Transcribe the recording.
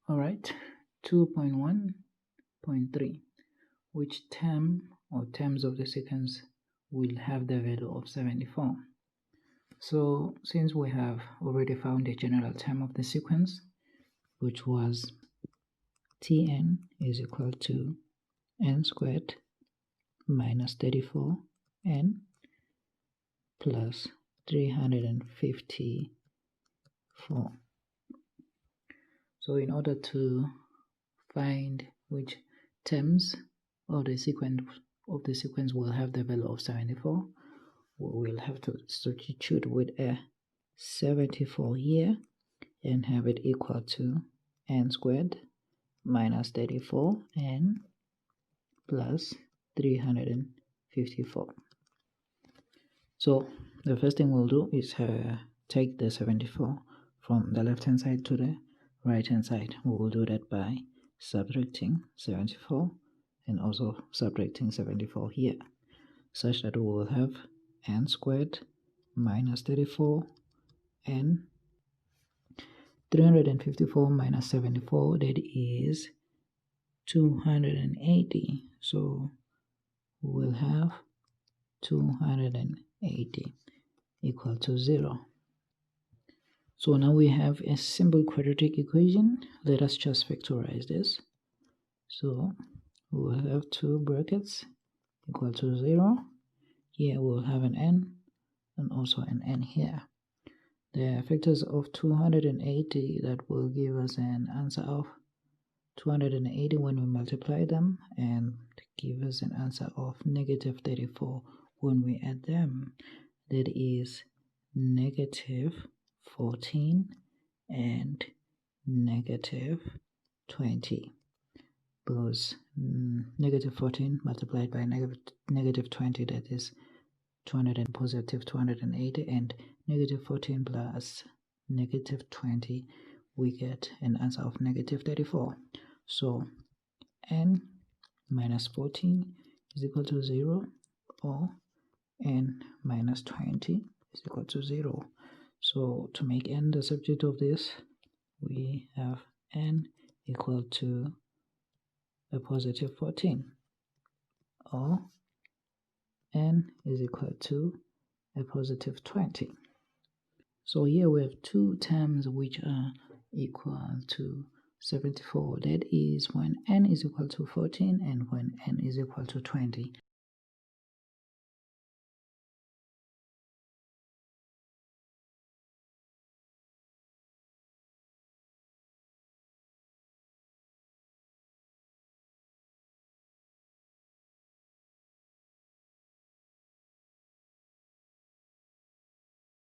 Alright, 2.1.3. Which term or terms of the sequence will have the value of 74? So since we have already found the general term of the sequence, which was Tn is equal to n squared minus 34n plus 354. So in order to find which terms of the sequence will have the value of 74, we will have to substitute with a 74 here and have it equal to n squared minus 34n plus 354. So the first thing we'll do is take the 74 from the left hand side to the right hand side. We will do that by subtracting 74 and also subtracting 74 here, such that we will have n squared minus 34 and 354 minus 74, that is 280. So we will have 280 equal to 0. So now we have a simple quadratic equation. Let us just factorize this. So we will have 2 brackets equal to 0. Here we will have an n and also an n here. The factors of 280 that will give us an answer of 280 when we multiply them, and give us an answer of negative 34 when we add them. That is negative 14 and negative 20, because negative 14 multiplied by negative 20, that is 200 and positive 280, and negative 14 plus negative 20, we get an answer of negative 34. So n minus 14 is equal to 0, or n minus 20 is equal to 0. So to make n the subject of this, we have n equal to a positive 14, or n is equal to a positive 20. So here we have 2 terms which are equal to 74. That is when n is equal to 14 and when n is equal to 20.